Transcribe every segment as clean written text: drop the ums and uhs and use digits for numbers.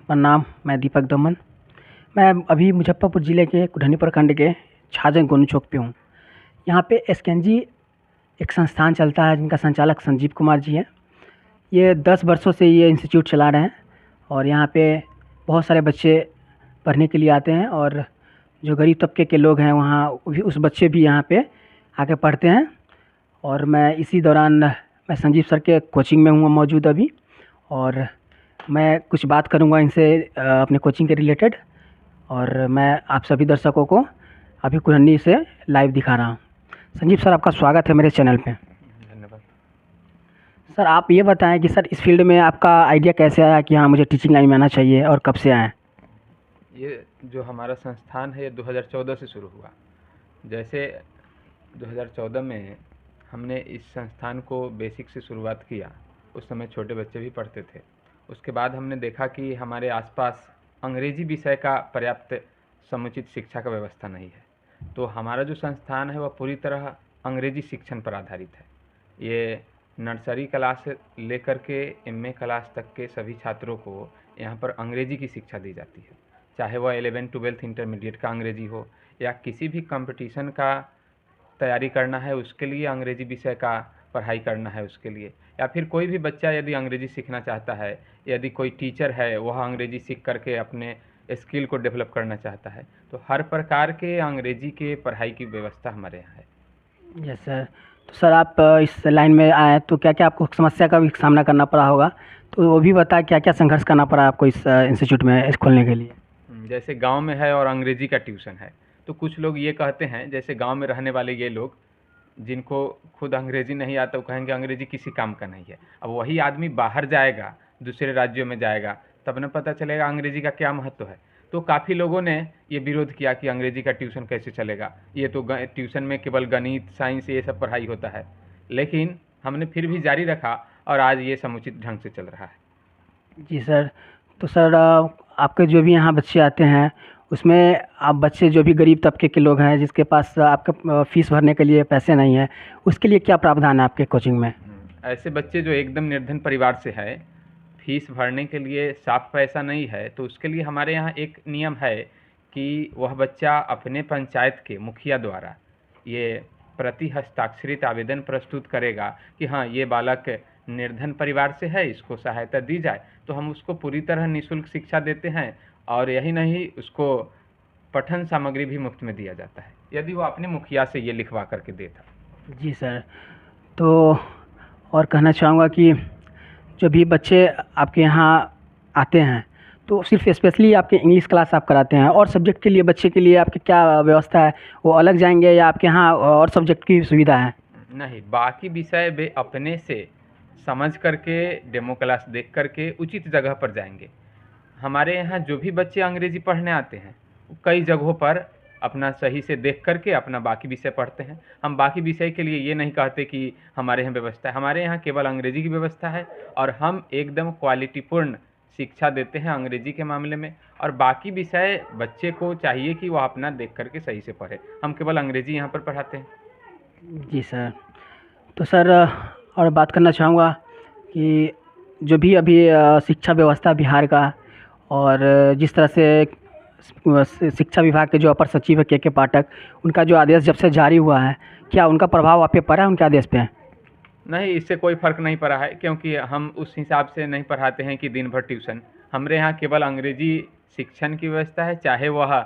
प्रणाम। मैं दीपक दमन। मैं अभी मुजफ्फरपुर ज़िले के कुढ़नी प्रखंड के छाजन गोनू चौक पे हूँ। यहाँ पे एसकेएनजी एक संस्थान चलता है जिनका संचालक संजीव कुमार जी हैं। ये 10 वर्षों से ये इंस्टीट्यूट चला रहे हैं और यहाँ पे बहुत सारे बच्चे पढ़ने के लिए आते हैं और जो गरीब तबके के लोग हैं वहाँ भी उस बच्चे भी यहाँ पे आके पढ़ते हैं। और मैं इसी दौरान मैं संजीव सर के कोचिंग में हूँ मौजूद अभी, और मैं कुछ बात करूँगा इनसे अपने कोचिंग के रिलेटेड। और मैं आप सभी दर्शकों को अभी कुढ़नी से लाइव दिखा रहा हूँ। संजीव सर, आपका स्वागत है मेरे चैनल पे। धन्यवाद। सर, आप ये बताएं कि सर इस फील्ड में आपका आइडिया कैसे आया कि हाँ मुझे टीचिंग लाइन में आना चाहिए, और कब से आया? ये जो हमारा संस्थान है ये 2014 से शुरू हुआ। जैसे 2014 में हमने इस संस्थान को बेसिक से शुरुआत किया, उस समय छोटे बच्चे भी पढ़ते थे। उसके बाद हमने देखा कि हमारे आसपास अंग्रेजी विषय का पर्याप्त समुचित शिक्षा का व्यवस्था नहीं है, तो हमारा जो संस्थान है वह पूरी तरह अंग्रेजी शिक्षण पर आधारित है। ये नर्सरी क्लास से लेकर के एमए क्लास तक के सभी छात्रों को यहाँ पर अंग्रेजी की शिक्षा दी जाती है, चाहे वह 11th 12th इंटरमीडिएट का अंग्रेजी हो या किसी भी कंपटीशन का तैयारी करना है उसके लिए अंग्रेजी विषय का पढ़ाई करना है उसके लिए, या फिर कोई भी बच्चा यदि अंग्रेजी सीखना चाहता है, यदि कोई टीचर है वह अंग्रेजी सीख करके अपने स्किल को डेवलप करना चाहता है, तो हर प्रकार के अंग्रेजी के पढ़ाई की व्यवस्था हमारे यहाँ है। Yes sir. तो सर आप इस लाइन में आए तो क्या क्या आपको समस्या का भी सामना करना पड़ा होगा, तो वो भी बताएं क्या क्या संघर्ष करना पड़ा आपको इस इंस्टीट्यूट में खोलने के लिए? जैसे गांव में है और अंग्रेजी का ट्यूशन है, तो कुछ लोग ये कहते हैं, जैसे गांव में रहने वाले ये लोग जिनको खुद अंग्रेजी नहीं आता वो कहेंगे अंग्रेजी किसी काम का नहीं है। अब वही आदमी बाहर जाएगा, दूसरे राज्यों में जाएगा, तब न पता चलेगा अंग्रेजी का क्या महत्व है। तो काफ़ी लोगों ने ये विरोध किया कि अंग्रेजी का ट्यूशन कैसे चलेगा, ये तो ट्यूशन में केवल गणित साइंस ये सब पढ़ाई होता है। लेकिन हमने फिर भी जारी रखा और आज ये समुचित ढंग से चल रहा है। जी सर। तो सर आपके जो भी यहाँ बच्चे आते हैं उसमें आप बच्चे जो भी गरीब तबके के लोग हैं जिसके पास आपका फ़ीस भरने के लिए पैसे नहीं है, उसके लिए क्या प्रावधान है आपके कोचिंग में? ऐसे बच्चे जो एकदम निर्धन परिवार से है, फीस भरने के लिए साफ पैसा नहीं है, तो उसके लिए हमारे यहाँ एक नियम है कि वह बच्चा अपने पंचायत के मुखिया द्वारा ये प्रति हस्ताक्षरित आवेदन प्रस्तुत करेगा कि हाँ ये बालक निर्धन परिवार से है, इसको सहायता दी जाए। तो हम उसको पूरी तरह निःशुल्क शिक्षा देते हैं, और यही नहीं उसको पठन सामग्री भी मुफ्त में दिया जाता है यदि वो अपने मुखिया से ये लिखवा करके देता। जी सर। तो और कहना चाहूँगा कि जो भी बच्चे आपके यहाँ आते हैं तो सिर्फ स्पेशली आपके इंग्लिश क्लास आप कराते हैं, और सब्जेक्ट के लिए बच्चे के लिए आपकी क्या व्यवस्था है? वो अलग जाएंगे या आपके यहाँ और सब्जेक्ट की सुविधा है? नहीं, बाकी विषय वे अपने से समझ करके डेमो क्लास देख करके उचित जगह पर जाएंगे। हमारे यहाँ जो भी बच्चे अंग्रेजी पढ़ने आते हैं वो कई जगहों पर अपना सही से देख करके अपना बाकी विषय पढ़ते हैं। हम बाकी विषय के लिए ये नहीं कहते कि हमारे यहाँ व्यवस्था है, हमारे यहाँ केवल अंग्रेजी की व्यवस्था है, और हम एकदम क्वालिटीपूर्ण शिक्षा देते हैं अंग्रेजी के मामले में। और बाकी विषय बच्चे को चाहिए कि वह अपना देख करके सही से पढ़े, हम केवल अंग्रेजी यहाँ पर पढ़ाते हैं। जी सर। तो सर और बात करना चाहूँगा कि जो भी अभी शिक्षा व्यवस्था बिहार का, और जिस तरह से शिक्षा विभाग के जो अपर सचिव है के पाठक, उनका जो आदेश जब से जारी हुआ है, क्या उनका प्रभाव आप पे पड़ा है उनके आदेश पे? नहीं, इससे कोई फ़र्क नहीं पड़ा है, क्योंकि हम उस हिसाब से नहीं पढ़ाते हैं कि दिन भर ट्यूशन। हमारे यहाँ केवल अंग्रेजी शिक्षण की व्यवस्था है, चाहे वह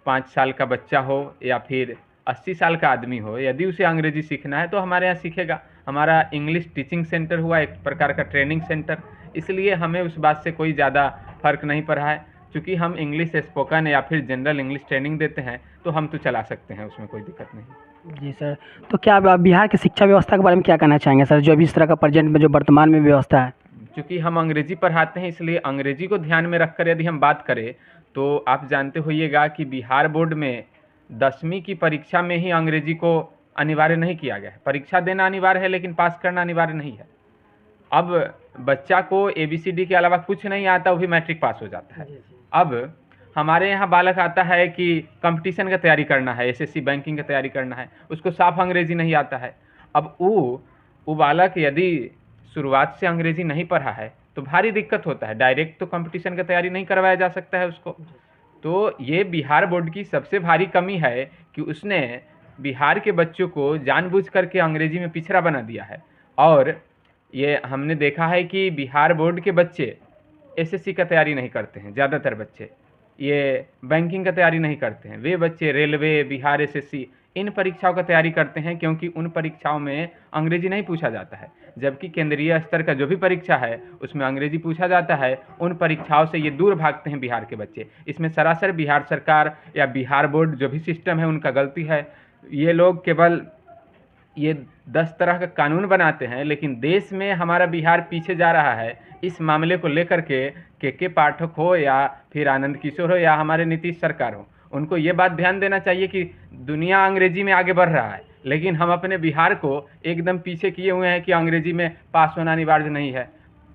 5 साल का बच्चा हो या फिर 80 साल का आदमी हो, यदि उसे अंग्रेजी सीखना है तो हमारे यहाँ सीखेगा। हमारा इंग्लिश टीचिंग सेंटर हुआ एक प्रकार का ट्रेनिंग सेंटर, इसलिए हमें उस बात से कोई ज़्यादा फ़र्क नहीं पड़ा है। चूँकि हम इंग्लिश स्पोकन या फिर जनरल इंग्लिश ट्रेनिंग देते हैं तो हम तो चला सकते हैं, उसमें कोई दिक्कत नहीं। जी सर। तो क्या आप बिहार की शिक्षा व्यवस्था के बारे में क्या कहना चाहेंगे सर, जो अभी इस तरह का प्रेजेंट में जो वर्तमान में व्यवस्था है? चूँकि हम अंग्रेजी पढ़ाते हैं इसलिए अंग्रेजी को ध्यान में रखकर यदि हम बात करें तो आप जानते होइएगा कि बिहार बोर्ड में 10वीं की परीक्षा में ही अंग्रेजी को अनिवार्य नहीं किया गया है। परीक्षा देना अनिवार्य है लेकिन पास करना अनिवार्य नहीं है। अब बच्चा को ABCD के अलावा कुछ नहीं आता, वो भी मैट्रिक पास हो जाता है। अब हमारे यहाँ बालक आता है कि कंपटीशन का तैयारी करना है, SSC बैंकिंग का तैयारी करना है, उसको साफ अंग्रेजी नहीं आता है। अब वो बालक यदि शुरुआत से अंग्रेजी नहीं पढ़ा है तो भारी दिक्कत होता है। डायरेक्ट तो कंपटीशन का तैयारी नहीं करवाया जा सकता है उसको। तो ये बिहार बोर्ड की सबसे भारी कमी है कि उसने बिहार के बच्चों को जानबूझ करके अंग्रेजी में पिछड़ा बना दिया है। और ये हमने देखा है कि बिहार बोर्ड के बच्चे एसएससी का तैयारी नहीं करते हैं, ज़्यादातर बच्चे ये बैंकिंग का तैयारी नहीं करते हैं। वे बच्चे रेलवे, बिहार एसएससी इन परीक्षाओं का तैयारी करते हैं, क्योंकि उन परीक्षाओं में अंग्रेजी नहीं पूछा जाता है। जबकि केंद्रीय स्तर का जो भी परीक्षा है उसमें अंग्रेजी पूछा जाता है। उन परीक्षाओं से ये दूर भागते हैं बिहार के बच्चे। इसमें सरासर बिहार सरकार या बिहार बोर्ड जो भी सिस्टम है उनका गलती है। ये लोग केवल ये 10 तरह का कानून बनाते हैं, लेकिन देश में हमारा बिहार पीछे जा रहा है इस मामले को लेकर के पाठक हो या फिर आनंद किशोर हो या हमारे नीतीश सरकार हो, उनको ये बात ध्यान देना चाहिए कि दुनिया अंग्रेजी में आगे बढ़ रहा है, लेकिन हम अपने बिहार को एकदम पीछे किए हुए हैं कि अंग्रेजी में पास होना अनिवार्य नहीं है।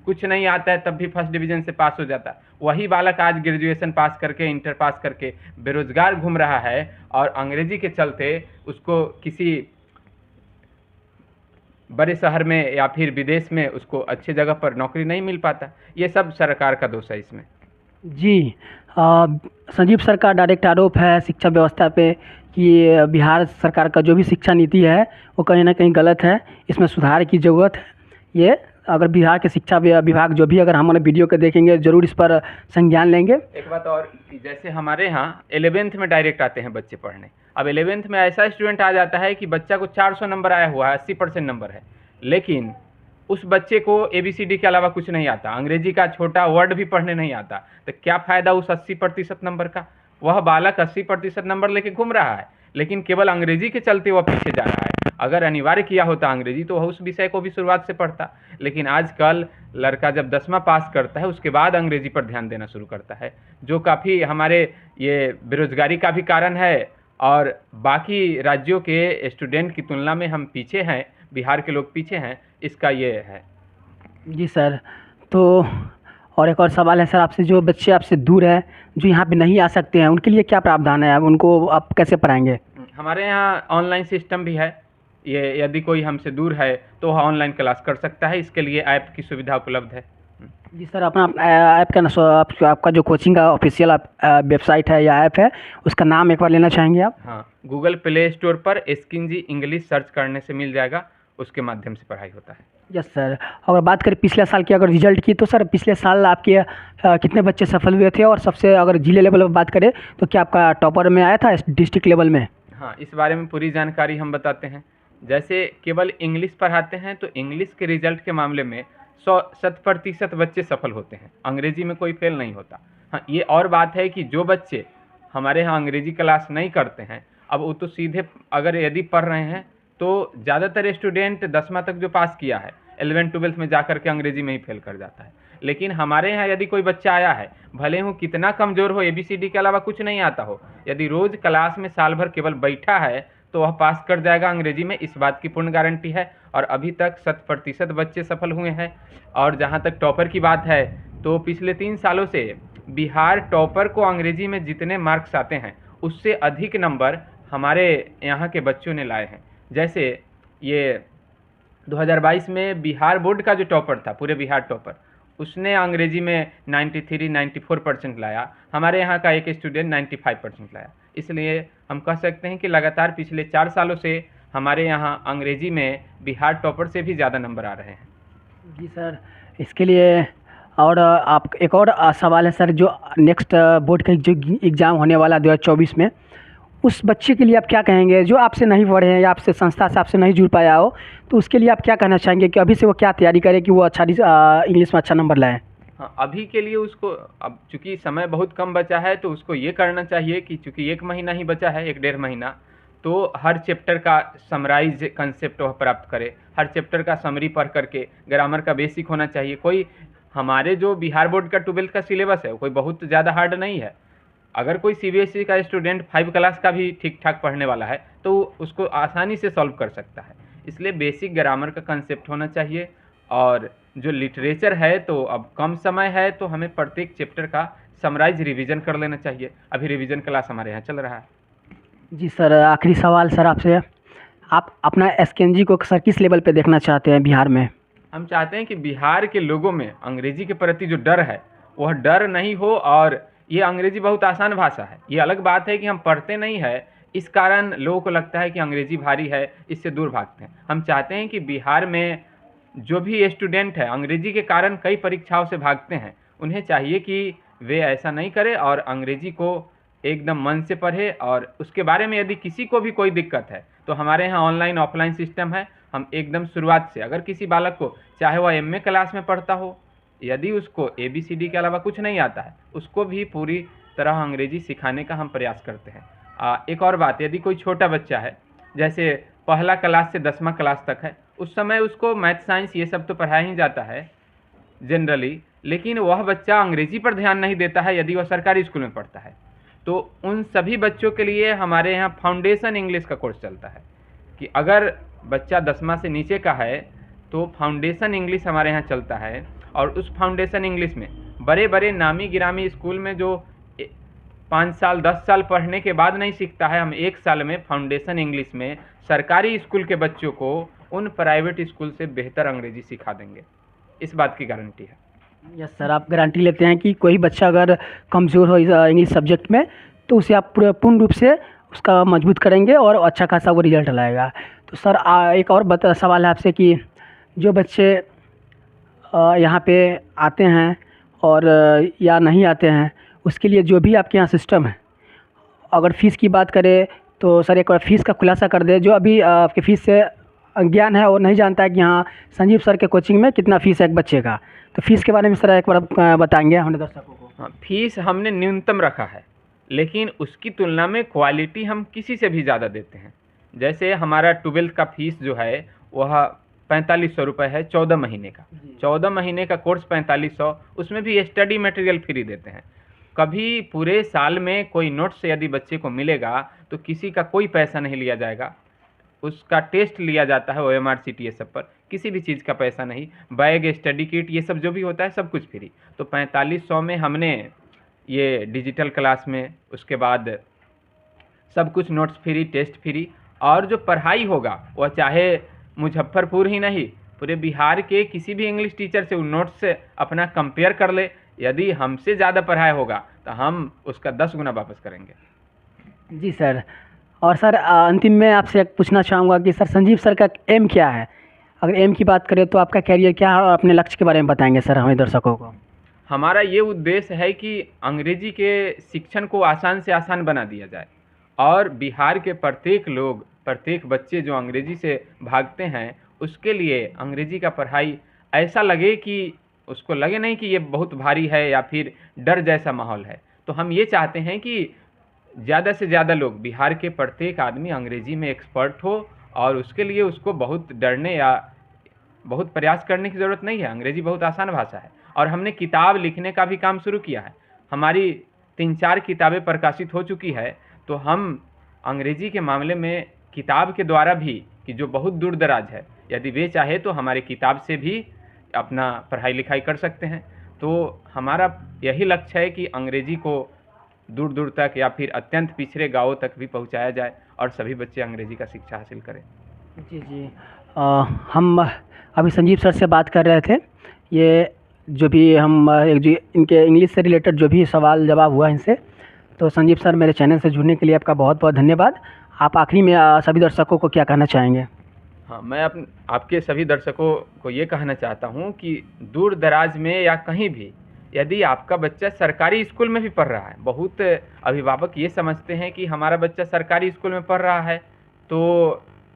कुछ नहीं आता है तब भी फर्स्ट डिवीज़न से पास हो जाता है। वही बालक आज ग्रेजुएशन पास करके, इंटर पास करके बेरोजगार घूम रहा है और अंग्रेजी के चलते उसको किसी बड़े शहर में या फिर विदेश में उसको अच्छे जगह पर नौकरी नहीं मिल पाता। ये सब सरकार का दोष है इसमें। जी, संजीव सर का डायरेक्ट आरोप है शिक्षा व्यवस्था पे कि बिहार सरकार का जो भी शिक्षा नीति है वो कहीं ना कहीं गलत है, इसमें सुधार की ज़रूरत है। ये अगर बिहार के शिक्षा विभाग जो भी अगर हमारे वीडियो को देखेंगे ज़रूर इस पर संज्ञान लेंगे। एक बात और, जैसे हमारे यहाँ 11th में डायरेक्ट आते हैं बच्चे पढ़ने। अब 11th में ऐसा स्टूडेंट आ जाता है कि बच्चा को 400 नंबर आया हुआ है, 80% नंबर है, लेकिन उस बच्चे को ABCD के अलावा कुछ नहीं आता, अंग्रेजी का छोटा वर्ड भी पढ़ने नहीं आता, तो क्या फ़ायदा उस 80% नंबर का। वह बालक 80% नंबर लेके घूम रहा है, लेकिन केवल अंग्रेजी के चलते वह पीछे जा रहा है। अगर अनिवार्य किया होता अंग्रेजी तो वह उस विषय को भी शुरुआत से पढ़ता, लेकिन आजकल लड़का जब 10वां पास करता है उसके बाद अंग्रेजी पर ध्यान देना शुरू करता है, जो काफ़ी हमारे ये बेरोजगारी का भी कारण है। और बाकी राज्यों के स्टूडेंट की तुलना में हम पीछे हैं, बिहार के लोग पीछे हैं, इसका ये है। जी सर, तो और एक और सवाल है सर आपसे, जो बच्चे आपसे दूर हैं, जो यहाँ पे नहीं आ सकते हैं, उनके लिए क्या प्रावधान है, अब उनको आप कैसे पढ़ाएंगे? हमारे यहाँ ऑनलाइन सिस्टम भी है। ये यदि कोई हमसे दूर है तो वह ऑनलाइन क्लास कर सकता है, इसके लिए ऐप की सुविधा उपलब्ध है। जी सर, अपना ऐप का आपका जो कोचिंग का ऑफिशियल वेबसाइट है या ऐप है उसका नाम एक बार लेना चाहेंगे आप? हाँ, गूगल प्ले स्टोर पर एसकिनजी इंग्लिश सर्च करने से मिल जाएगा, उसके माध्यम से पढ़ाई होता है। Yes sir. अगर बात करें पिछले साल की अगर रिजल्ट की, तो सर पिछले साल आपके कितने बच्चे सफल हुए थे, और सबसे अगर जिले लेवल पर बात करें तो क्या आपका टॉपर में आया था डिस्ट्रिक्ट लेवल में? हाँ, इस बारे में पूरी जानकारी हम बताते हैं। जैसे केवल इंग्लिश पढ़ाते हैं तो इंग्लिश के रिजल्ट के मामले में 100% बच्चे सफल होते हैं, अंग्रेजी में कोई फेल नहीं होता। हाँ, ये और बात है कि जो बच्चे हमारे यहाँ अंग्रेजी क्लास नहीं करते हैं, अब वो तो सीधे अगर यदि पढ़ रहे हैं तो ज़्यादातर स्टूडेंट 10वां तक जो पास किया है 11th-12th में जा कर के अंग्रेजी में ही फेल कर जाता है। लेकिन हमारे यहाँ यदि कोई बच्चा आया है, भले वो कितना कमज़ोर हो, ABCD के अलावा कुछ नहीं आता हो, यदि रोज़ क्लास में साल भर केवल बैठा है तो वह पास कर जाएगा अंग्रेजी में, इस बात की पूर्ण गारंटी है। और अभी तक 100% बच्चे सफल हुए हैं। और जहाँ तक टॉपर की बात है तो पिछले 3 सालों से बिहार टॉपर को अंग्रेजी में जितने मार्क्स आते हैं उससे अधिक नंबर हमारे यहाँ के बच्चों ने लाए हैं। जैसे ये 2022 में बिहार बोर्ड का जो टॉपर था, पूरे बिहार टॉपर, उसने अंग्रेजी में 93-94% लाया, हमारे यहाँ का एक स्टूडेंट 95% लाया। इसलिए हम कह सकते हैं कि लगातार पिछले 4 सालों से हमारे यहाँ अंग्रेजी में बिहार टॉपर से भी ज़्यादा नंबर आ रहे हैं। जी सर, इसके लिए और आप एक और सवाल है सर, जो नेक्स्ट बोर्ड का जो एग्ज़ाम होने वाला 2024 में, उस बच्चे के लिए आप क्या कहेंगे जो आपसे नहीं पढ़े हैं या आपसे संस्था से आपसे नहीं जुड़ पाया हो, तो उसके लिए आप क्या कहना चाहेंगे कि अभी से वो क्या तैयारी करे कि वो अच्छा इंग्लिश में अच्छा नंबर लाए? हाँ, अभी के लिए उसको, अब चूँकि समय बहुत कम बचा है तो उसको ये करना चाहिए कि चूँकि 1 महीना ही बचा है, 1-1.5 महीना, तो हर चैप्टर का समराइज कंसेप्ट वह प्राप्त करे। हर चैप्टर का समरी पढ़ करके, ग्रामर का बेसिक होना चाहिए। कोई हमारे जो बिहार बोर्ड का 12th का सिलेबस है कोई बहुत ज़्यादा हार्ड नहीं है। अगर कोई CBSE का स्टूडेंट 5 क्लास का भी ठीक ठाक पढ़ने वाला है तो उसको आसानी से सॉल्व कर सकता है। इसलिए बेसिक ग्रामर का कंसेप्ट होना चाहिए। और जो लिटरेचर है तो अब कम समय है तो हमें प्रत्येक चैप्टर का समराइज रिवीजन कर लेना चाहिए। अभी रिवीजन क्लास हमारे यहाँ चल रहा है। जी सर, आखिरी सवाल सर आपसे, आप अपना SKNG को सर किस लेवल पे देखना चाहते हैं बिहार में? हम चाहते हैं कि बिहार के लोगों में अंग्रेजी के प्रति जो डर है वह डर नहीं हो। और ये अंग्रेजी बहुत आसान भाषा है। ये अलग बात है कि हम पढ़ते नहीं है, इस कारण लोगों को लगता है कि अंग्रेजी भारी है, इससे दूर भागते हैं। हम चाहते हैं कि बिहार में जो भी स्टूडेंट है अंग्रेजी के कारण कई परीक्षाओं से भागते हैं, उन्हें चाहिए कि वे ऐसा नहीं करें और अंग्रेजी को एकदम मन से पढ़े। और उसके बारे में यदि किसी को भी कोई दिक्कत है तो हमारे यहाँ ऑनलाइन ऑफलाइन सिस्टम है। हम एकदम शुरुआत से, अगर किसी बालक को चाहे वह एमए क्लास में पढ़ता हो, यदि उसको ABCD के अलावा कुछ नहीं आता है, उसको भी पूरी तरह अंग्रेजी सिखाने का हम प्रयास करते हैं। एक और बात, यदि कोई छोटा बच्चा है, जैसे पहला क्लास से 10वां क्लास तक है, उस समय उसको मैथ साइंस ये सब तो पढ़ाया ही जाता है जनरली, लेकिन वह बच्चा अंग्रेजी पर ध्यान नहीं देता है यदि वह सरकारी स्कूल में पढ़ता है। तो उन सभी बच्चों के लिए हमारे यहाँ फाउंडेशन इंग्लिश का कोर्स चलता है कि अगर बच्चा 10वां से नीचे का है तो फाउंडेशन इंग्लिश हमारे यहाँ चलता है। और उस फाउंडेशन इंग्लिश में बड़े बड़े नामी गिरामी स्कूल में जो 5 साल 10 साल पढ़ने के बाद नहीं सीखता है, हम 1 साल में फाउंडेशन इंग्लिश में सरकारी स्कूल के बच्चों को उन प्राइवेट स्कूल से बेहतर अंग्रेजी सिखा देंगे। इस बात की गारंटी है। यस सर, आप गारंटी लेते हैं कि कोई बच्चा अगर कमज़ोर हो इस इंग्लिश सब्जेक्ट में तो उसे आप पूर्ण रूप से उसका मजबूत करेंगे और अच्छा खासा वो रिजल्ट लाएगा। तो सर एक और सवाल है आपसे कि जो बच्चे यहाँ पे आते हैं और या नहीं आते हैं, उसके लिए जो भी आपके यहाँ सिस्टम है, अगर फ़ीस की बात करें तो सर एक बार फ़ीस का खुलासा कर दें। जो अभी आपके फ़ीस से अज्ञान है और नहीं जानता है कि हाँ संजीव सर के कोचिंग में कितना फ़ीस है एक बच्चे का, तो फ़ीस के बारे में सर एक बार बताएंगे हमारे दर्शकों को। हाँ, फीस हमने न्यूनतम रखा है, लेकिन उसकी तुलना में क्वालिटी हम किसी से भी ज़्यादा देते हैं। जैसे हमारा 12th का फीस जो है वह 4500 रुपये है 14 महीने का। 14 महीने का कोर्स 4500, उसमें भी स्टडी मटेरियल फ्री देते हैं। कभी पूरे साल में कोई नोट्स यदि बच्चे को मिलेगा तो किसी का कोई पैसा नहीं लिया जाएगा। उसका टेस्ट लिया जाता है OMR CT ये सब पर, किसी भी चीज़ का पैसा नहीं। बैग, स्टडी किट, ये सब जो भी होता है सब कुछ फ्री। तो 4500 में हमने ये डिजिटल क्लास में, उसके बाद सब कुछ नोट्स फ्री, टेस्ट फ्री। और जो पढ़ाई होगा वह चाहे मुजफ्फरपुर ही नहीं, पूरे बिहार के किसी भी इंग्लिश टीचर से उन नोट्स से अपना कंपेयर कर ले, यदि हमसे ज़्यादा पढ़ाया होगा तो हम उसका 10 गुना वापस करेंगे। जी सर। और सर अंतिम में आपसे एक पूछना चाहूँगा कि सर संजीव सर का एम क्या है? अगर एम की बात करें तो आपका कैरियर क्या है और अपने लक्ष्य के बारे में बताएंगे सर हमें दर्शकों को। हमारा ये उद्देश्य है कि अंग्रेजी के शिक्षण को आसान से आसान बना दिया जाए और बिहार के प्रत्येक बच्चे जो अंग्रेजी से भागते हैं उसके लिए अंग्रेजी का पढ़ाई ऐसा लगे कि उसको लगे नहीं कि ये बहुत भारी है या फिर डर जैसा माहौल है। तो हम ये चाहते हैं कि ज़्यादा से ज़्यादा लोग, बिहार के प्रत्येक आदमी अंग्रेजी में एक्सपर्ट हो और उसके लिए उसको बहुत डरने या बहुत प्रयास करने की ज़रूरत नहीं है। अंग्रेजी बहुत आसान भाषा है। और हमने किताब लिखने का भी काम शुरू किया है। हमारी 3-4 किताबें प्रकाशित हो चुकी है। तो हम अंग्रेजी के मामले में किताब के द्वारा भी, कि जो बहुत दूर दराज है, यदि वे चाहे तो हमारी किताब से भी अपना पढ़ाई लिखाई कर सकते हैं। तो हमारा यही लक्ष्य है कि अंग्रेजी को दूर दूर तक या फिर अत्यंत पिछड़े गाँवों तक भी पहुंचाया जाए और सभी बच्चे अंग्रेजी का शिक्षा हासिल करें। जी। हम अभी संजीव सर से बात कर रहे थे। ये जो भी हम जो इनके इंग्लिश से रिलेटेड जो भी सवाल जवाब हुआ इनसे, तो संजीव सर मेरे चैनल से जुड़ने के लिए आपका बहुत बहुत धन्यवाद। आप आखिरी में सभी दर्शकों को क्या कहना चाहेंगे? हाँ, मैं आपके सभी दर्शकों को ये कहना चाहता हूँ कि दूर दराज में या कहीं भी यदि आपका बच्चा सरकारी स्कूल में भी पढ़ रहा है, बहुत अभिभावक ये समझते हैं कि हमारा बच्चा सरकारी स्कूल में पढ़ रहा है तो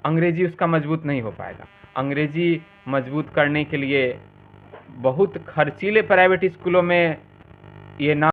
अंग्रेजी उसका मजबूत नहीं हो पाएगा। अंग्रेजी मजबूत करने के लिए बहुत खर्चीले प्राइवेट स्कूलों में ये ना